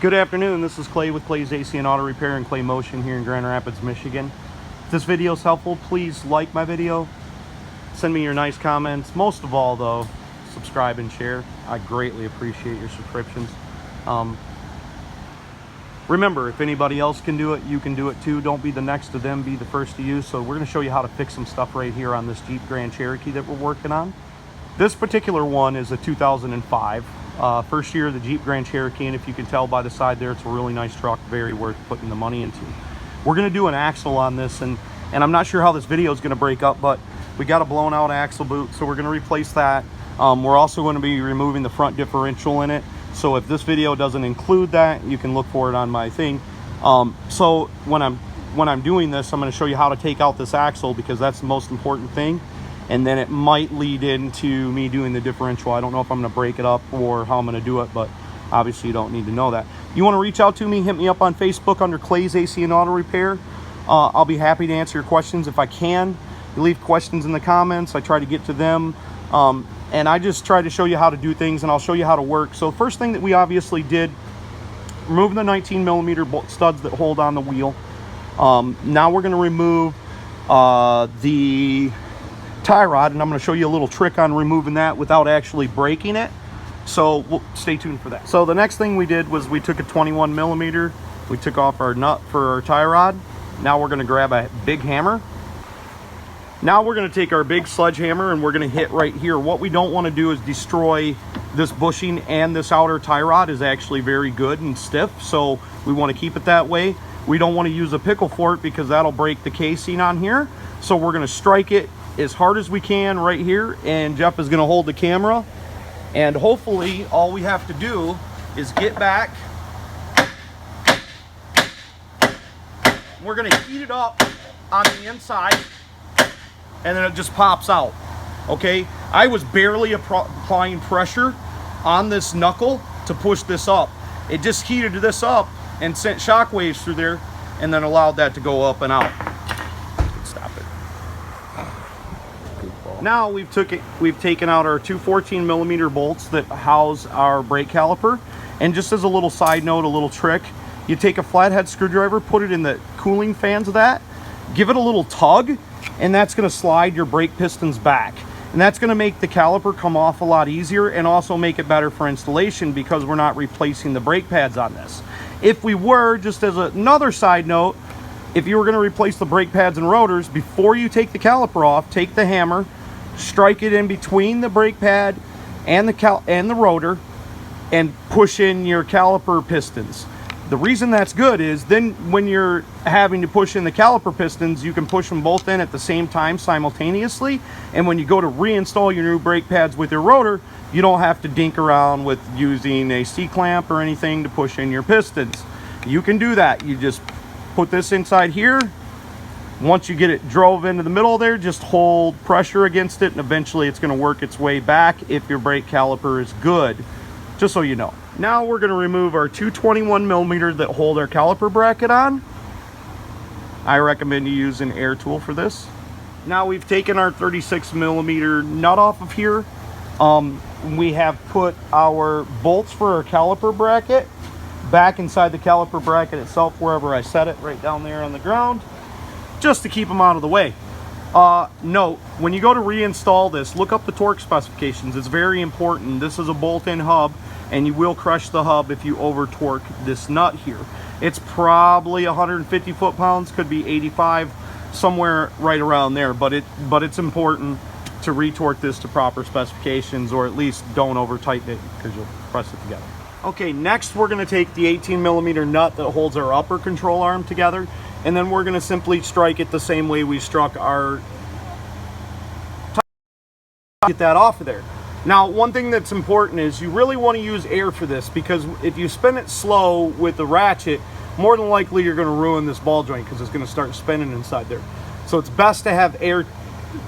Good afternoon, this is Clay with Clay's AC and Auto Repair and Clay Motion here in Grand Rapids, Michigan. If this video is helpful, please like my video, send me your nice comments. Most of all though, subscribe and share. I greatly appreciate your subscriptions. Remember, if anybody else can do it, you can do it too. Don't be the next to them, be the first to you. So we're going to show you how to fix some stuff right here on this Jeep Grand Cherokee that we're working on. This particular one is a 2005. First year of the Jeep Grand Cherokee, and if you can tell by the side there, it's a really nice truck, very worth putting the money into. We're going to do an axle on this, and I'm not sure how this video is going to break up, but we got a blown out axle boot, so we're going to replace that. We're also going to be removing the front differential in it, so if this video doesn't include that, you can look for it on my thing. So when I'm doing this, I'm going to show you how to take out this axle, because that's the most important thing. And then it might lead into me doing the differential. I don't know if I'm going to break it up or how I'm going to do it, but obviously you don't need to know that. You want to reach out to me, hit me up on Facebook under Clay's AC and Auto Repair. I'll be happy to answer your questions if I can. You leave questions in the comments, I try to get to them. And I just try to show you how to do things, and I'll show you how to work. So first thing that we obviously did, remove the 19mm studs that hold on the wheel. Now we're going to remove the tie rod, and I'm going to show you a little trick on removing that without actually breaking it. So stay tuned for that. So the next thing we did was we took a 21mm, we took off our nut for our tie rod. Now we're going to grab a big hammer. Now we're going to take our big sledgehammer and we're going to hit right here. What we don't want to do is destroy this bushing, and this outer tie rod is actually very good and stiff, so we want to keep it that way. We don't want to use a pickle fort because that'll break the casing on here. So we're going to strike it as hard as we can right here, and Jeff is going to hold the camera, and hopefully all we have to do is get back. We're going to heat it up on the inside, and then it just pops out. Okay, I was barely applying pressure on this knuckle to push this up. It just heated this up and sent shock waves through there, and then allowed that to go up and out. Stop it. Now we've taken out our two 14mm bolts that house our brake caliper. And just as a little side note, a little trick, you take a flathead screwdriver, put it in the cooling fans of that, give it a little tug, and that's going to slide your brake pistons back. And that's going to make the caliper come off a lot easier, and also make it better for installation because we're not replacing the brake pads on this. If we were, just as another side note, if you were going to replace the brake pads and rotors, before you take the caliper off, take the hammer, strike it in between the brake pad and the rotor, and push in your caliper pistons. The reason that's good is then when you're having to push in the caliper pistons, you can push them both in at the same time simultaneously, and when you go to reinstall your new brake pads with your rotor, you don't have to dink around with using a C-clamp or anything to push in your pistons. You can do that. You just put this inside here. Once you get it drove into the middle there, just hold pressure against it, and eventually it's going to work its way back if your brake caliper is good, just so you know. Now we're going to remove our two 21mm that hold our caliper bracket on. I recommend you use an air tool for this. Now we've taken our 36mm nut off of here. We have put our bolts for our caliper bracket back inside the caliper bracket itself, wherever I set it, right down there on the ground, just to keep them out of the way. Note, when you go to reinstall this, look up the torque specifications. It's very important. This is a bolt-in hub, and you will crush the hub if you over torque this nut here. It's probably 150 foot-pounds, could be 85, somewhere right around there, but it's important to retorque this to proper specifications, or at least don't over tighten it because you'll press it together. Okay, next we're going to take the 18mm nut that holds our upper control arm together, and then we're going to simply strike it the same way we struck our get that off of there. Now, one thing that's important is you really want to use air for this, because if you spin it slow with the ratchet, more than likely you're going to ruin this ball joint because it's going to start spinning inside there. So it's best to have air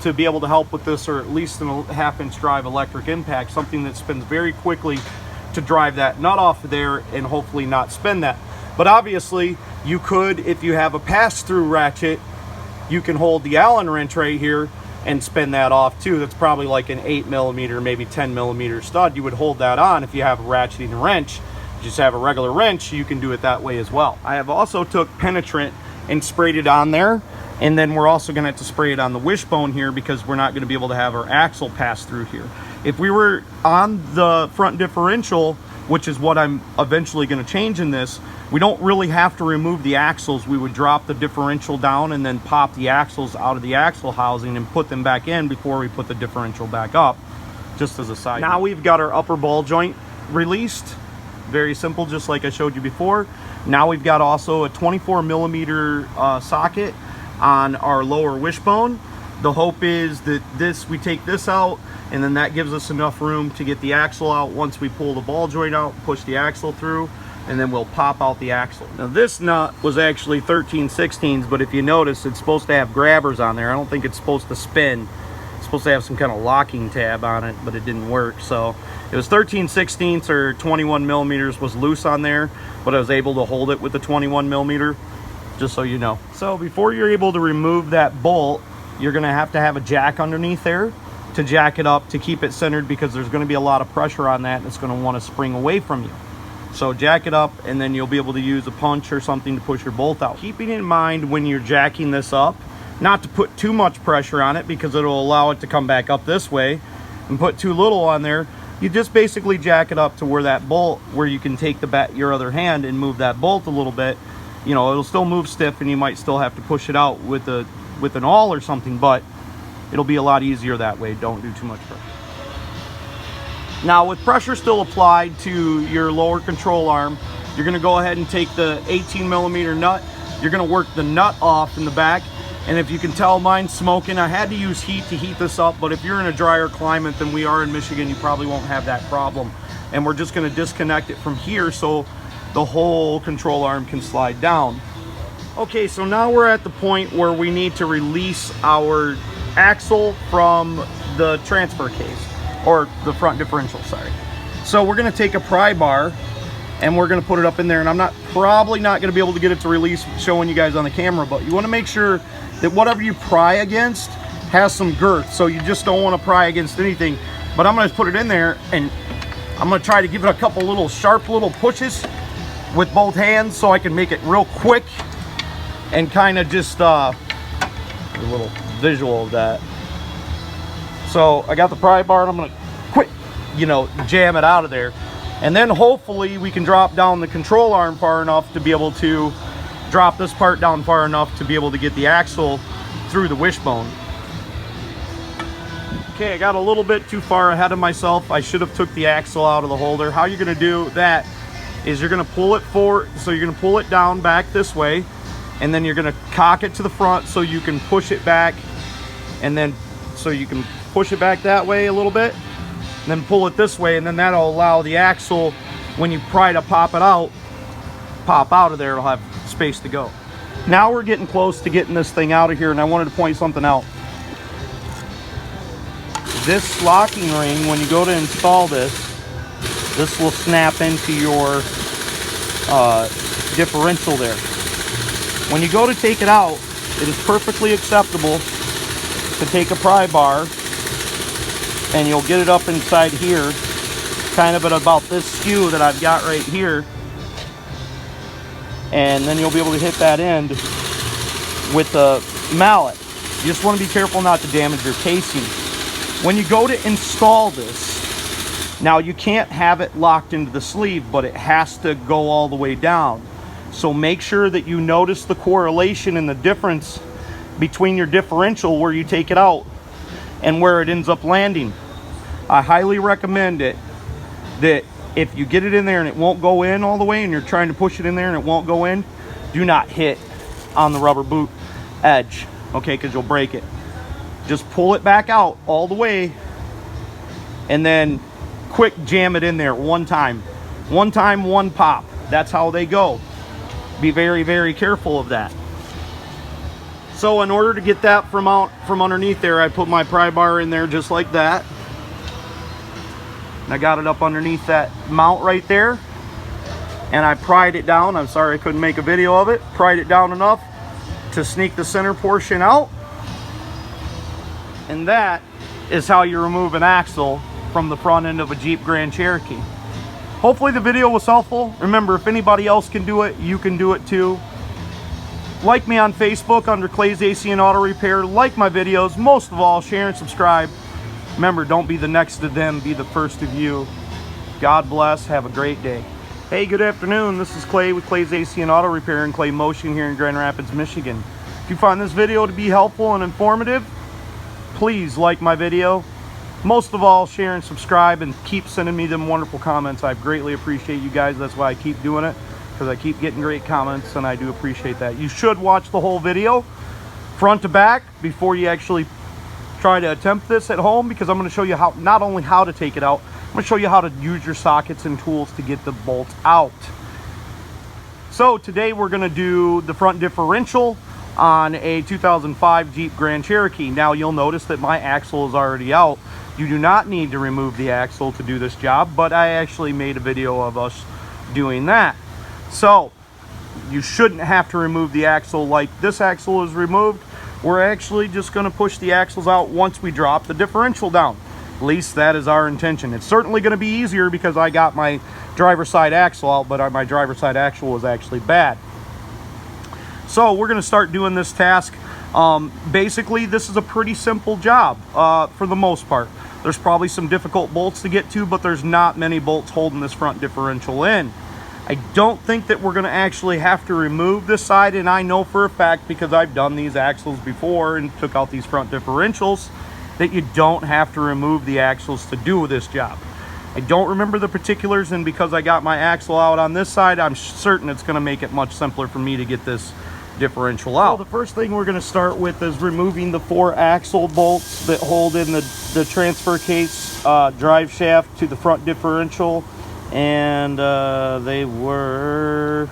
to be able to help with this, or at least a 1/2-inch drive electric impact, something that spins very quickly to drive that nut off of there and hopefully not spin that. But obviously you could, if you have a pass-through ratchet, you can hold the Allen wrench right here and spin that off too. That's probably like an 8mm, maybe 10mm stud. You would hold that on if you have a ratcheting wrench just have a regular wrench, you can do it that way as well. I have also took penetrant and sprayed it on there, and then we're also going to have to spray it on the wishbone here because we're not going to be able to have our axle pass through here. If we were on the front differential, which is what I'm eventually going to change in this, we don't really have to remove the axles. We would drop the differential down and then pop the axles out of the axle housing and put them back in before we put the differential back up, just as a side note. Now we've got our upper ball joint released. Very simple, just like I showed you before. Now we've got also a 24 millimeter socket on our lower wishbone. The hope is that we take this out, and then that gives us enough room to get the axle out. Once we pull the ball joint out, push the axle through, and then we'll pop out the axle. Now this nut was actually 13/16, but if you notice, it's supposed to have grabbers on there. I don't think it's supposed to spin. It's supposed to have some kind of locking tab on it, but it didn't work. So it was 13/16 or 21 millimeters was loose on there, but I was able to hold it with the 21 millimeter, just so you know. So before you're able to remove that bolt, you're gonna have to have a jack underneath there to jack it up to keep it centered, because there's gonna be a lot of pressure on that and it's gonna wanna spring away from you. So jack it up, and then you'll be able to use a punch or something to push your bolt out. Keeping in mind when you're jacking this up, not to put too much pressure on it because it'll allow it to come back up this way, and put too little on there. You just basically jack it up to where that bolt, where you can take your other hand and move that bolt a little bit. You know, it'll still move stiff and you might still have to push it out with an awl or something, but it'll be a lot easier that way. Don't do too much pressure. Now with pressure still applied to your lower control arm, you're gonna go ahead and take the 18 millimeter nut. You're gonna work the nut off in the back. And if you can tell, mine's smoking. I had to use heat to heat this up, but if you're in a drier climate than we are in Michigan, you probably won't have that problem. And we're just gonna disconnect it from here so the whole control arm can slide down. Okay, so now we're at the point where we need to release our axle from the transfer case, or the front differential, sorry. So we're gonna take a pry bar and we're gonna put it up in there, and I'm probably not gonna be able to get it to release showing you guys on the camera, but you wanna make sure that whatever you pry against has some girth. So you just don't wanna pry against anything. But I'm gonna put it in there and I'm gonna try to give it a couple little sharp little pushes with both hands so I can make it real quick and kind of just a little visual of that. So I got the pry bar and I'm gonna quick, jam it out of there. And then hopefully we can drop down the control arm far enough to be able to drop this part down far enough to be able to get the axle through the wishbone. Okay, I got a little bit too far ahead of myself. I should have took the axle out of the holder. How you're gonna do that is you're gonna pull it forward, so you're gonna pull it down back this way, and then you're gonna cock it to the front so you can push it back, and then so you can push it back that way a little bit, and then pull it this way, and then that'll allow the axle, when you try to pop out of there, it'll have space to go. Now we're getting close to getting this thing out of here, and I wanted to point something out. This locking ring, when you go to install this will snap into your differential there. When you go to take it out, it is perfectly acceptable to take a pry bar and you'll get it up inside here, kind of at about this skew that I've got right here, and then you'll be able to hit that end with the mallet. You just want to be careful not to damage your casing. When you go to install this, now you can't have it locked into the sleeve, but it has to go all the way down. So make sure that you notice the correlation and the difference between your differential where you take it out and where it ends up landing. I highly recommend it that if you get it in there and it won't go in all the way and you're trying to push it in there and it won't go in, do not hit on the rubber boot edge, okay, because you'll break it. Just pull it back out all the way and then quick jam it in there one time, one pop. That's how they go. Be very, very careful of that. So in order to get that from underneath there, I put my pry bar in there just like that. I got it up underneath that mount right there, and I pried it down. I'm sorry I couldn't make a video of it. Pried it down enough to sneak the center portion out, and that is how you remove an axle from the front end of a Jeep Grand Cherokee. Hopefully the video was helpful. Remember, if anybody else can do it, you can do it too. Like me on Facebook under Clay's AC and Auto Repair. Like my videos. Most of all, share and subscribe. Remember, don't be the next to them, be the first of you. God bless. Have a great day. Hey, good afternoon. This is Clay with Clay's AC and Auto Repair and Clay Motion here in Grand Rapids, Michigan. If you find this video to be helpful and informative, please like my video. Most of all, share and subscribe, and keep sending me them wonderful comments. I greatly appreciate you guys. That's why I keep doing it, because I keep getting great comments, and I do appreciate that. You should watch the whole video, front to back, before you actually try to attempt this at home, because I'm going to show you how, not only how to take it out, I'm going to show you how to use your sockets and tools to get the bolts out. So today we're going to do the front differential on a 2005 Jeep Grand Cherokee. Now you'll notice that my axle is already out. You do not need to remove the axle to do this job, but I actually made a video of us doing that. So you shouldn't have to remove the axle like this axle is removed. We're actually just going to push the axles out once we drop the differential down. At least that is our intention. It's certainly going to be easier because I got my driver's side axle out, but my driver's side axle was actually bad. So we're going to start doing this task. Basically, this is a pretty simple job for the most part. There's probably some difficult bolts to get to, but there's not many bolts holding this front differential in. I don't think that we're going to actually have to remove this side, and I know for a fact, because I've done these axles before and took out these front differentials, that you don't have to remove the axles to do this job. I don't remember the particulars, and because I got my axle out on this side, I'm certain it's going to make it much simpler for me to get this differential out. So the first thing we're going to start with is removing the 4 axle bolts that hold in the transfer case drive shaft to the front differential, and they were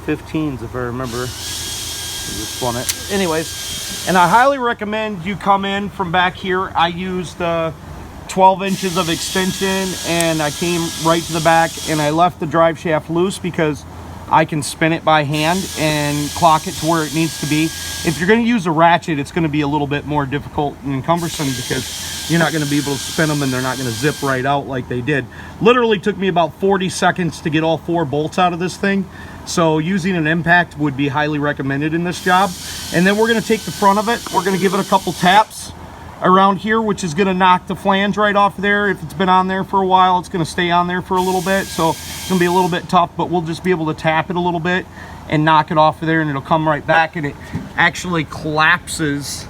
15s if I remember. Just spun it. Anyways, and I highly recommend you come in from back here. I used 12 inches of extension, and I came right to the back, and I left the drive shaft loose because I can spin it by hand and clock it to where it needs to be. If you're going to use a ratchet, it's going to be a little bit more difficult and cumbersome because you're not going to be able to spin them, and they're not going to zip right out like they did. Literally took me about 40 seconds to get all 4 bolts out of this thing. So using an impact would be highly recommended in this job. And then we're going to take the front of it. We're going to give it a couple taps around here, which is going to knock the flange right off there. If it's been on there for a while, it's going to stay on there for a little bit, so it's going to be a little bit tough, but we'll just be able to tap it a little bit and knock it off of there, and it'll come right back, and it actually collapses,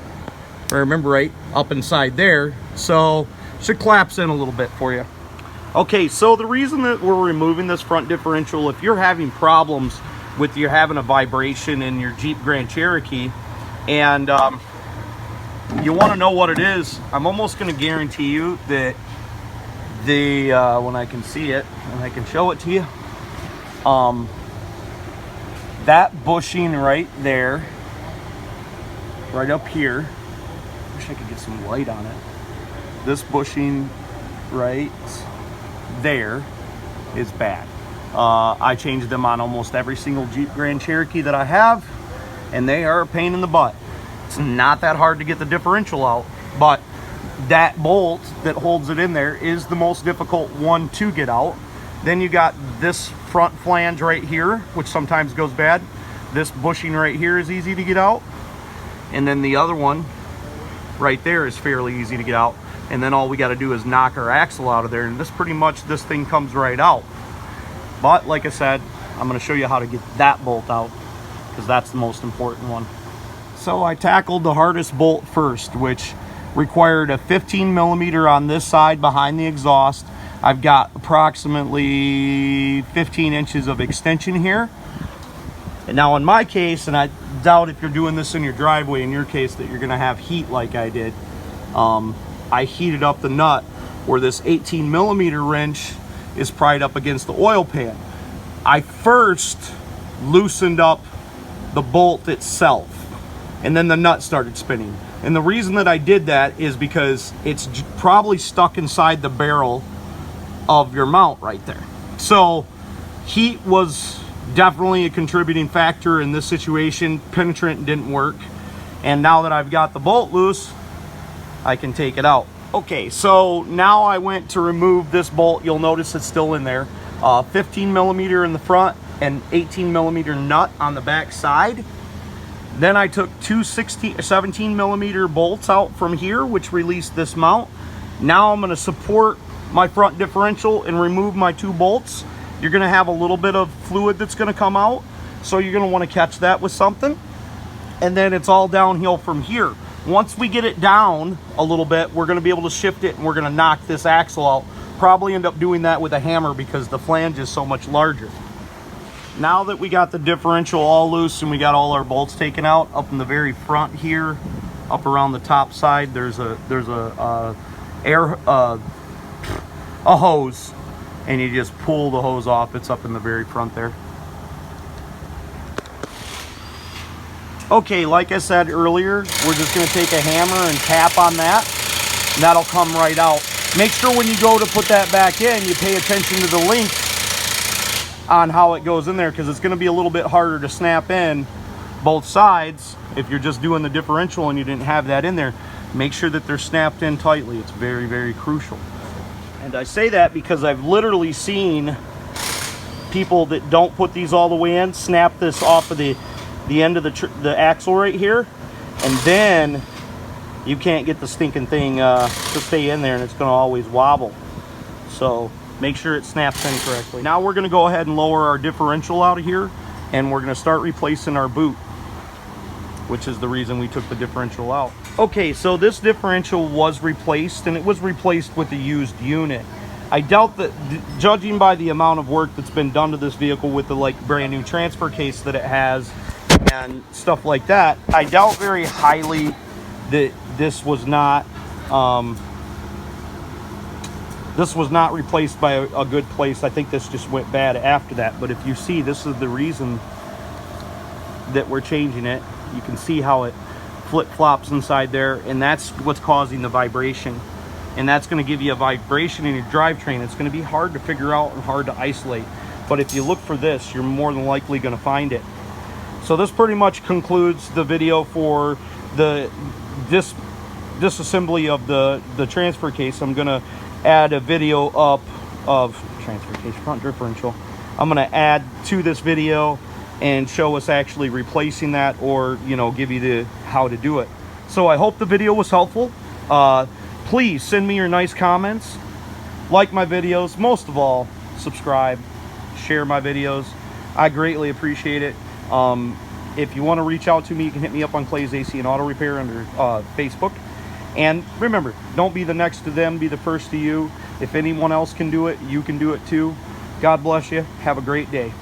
if I remember right, up inside there, so it should collapse in a little bit for you. Okay, so the reason that we're removing this front differential, if you're having problems with you having a vibration in your Jeep Grand Cherokee, and you want to know what it is, I'm almost going to guarantee you that when I can see it and I can show it to you, that bushing right there, right up here, wish I could get some light on it, this bushing right there is bad. I changed them on almost every single Jeep Grand Cherokee that I have, and they are a pain in the butt. It's not that hard to get the differential out, but that bolt that holds it in there is the most difficult one to get out. Then you got this front flange right here, which sometimes goes bad. This bushing right here is easy to get out. And then the other one right there is fairly easy to get out. And then all we got to do is knock our axle out of there, and this thing comes right out. But like I said, I'm going to show you how to get that bolt out, because that's the most important one. So I tackled the hardest bolt first, which required a 15 millimeter on this side behind the exhaust. I've got approximately 15 inches of extension here. And now in my case, and I doubt if you're doing this in your driveway, in your case, that you're going to have heat like I did, I heated up the nut where this 18 millimeter wrench is pried up against the oil pan. I first loosened up the bolt itself, and then the nut started spinning. And the reason that I did that is because it's probably stuck inside the barrel of your mount right there. So heat was definitely a contributing factor in this situation. Penetrant didn't work. And now that I've got the bolt loose, I can take it out. Okay, so now I went to remove this bolt. You'll notice it's still in there. 15 millimeter in the front and 18 millimeter nut on the back side. Then I took two 17 millimeter bolts out from here, which released this mount. Now I'm going to support my front differential and remove my two bolts. You're going to have a little bit of fluid that's going to come out, so you're going to want to catch that with something. And then it's all downhill from here. Once we get it down a little bit, we're going to be able to shift it and we're going to knock this axle out. Probably end up doing that with a hammer because the flange is so much larger. Now that we got the differential all loose and we got all our bolts taken out, up in the very front here, up around the top side, there's a hose, and you just pull the hose off. It's up in the very front there. Okay, like I said earlier, we're just going to take a hammer and tap on that, and that'll come right out. Make sure when you go to put that back in, you pay attention to the length on how it goes in there, because it's going to be a little bit harder to snap in both sides if you're just doing the differential and you didn't have that in there. Make sure that they're snapped in tightly. It's very, very crucial. And I say that because I've literally seen people that don't put these all the way in snap this off of the end of the axle right here, and then you can't get the stinking thing to stay in there, and it's going to always wobble. So make sure it snaps in correctly. Now we're going to go ahead and lower our differential out of here, and we're going to start replacing our boot, which is the reason we took the differential out. Okay, so this differential was replaced, and it was replaced with a used unit. I doubt that, judging by the amount of work that's been done to this vehicle with the brand new transfer case that it has and stuff like that, I doubt very highly that this was not replaced by a good place. I think this just went bad after that. But if you see, this is the reason that we're changing it. You can see how it flip-flops inside there, and that's what's causing the vibration. And that's going to give you a vibration in your drivetrain. It's going to be hard to figure out and hard to isolate. But if you look for this, you're more than likely going to find it. So this pretty much concludes the video for the disassembly of the transfer case. I'm going to add a video up of transfer case front differential. I'm going to add to this video and show us actually replacing that, or give you the how to do it. So I hope the video was helpful. Please send me your nice comments, like my videos, most of all subscribe, share my videos. I greatly appreciate it. If you want to reach out to me, you can hit me up on Clay's AC and Auto Repair under Facebook. And remember, don't be the next to them, be the first to you. If anyone else can do it, you can do it too. God bless you. Have a great day.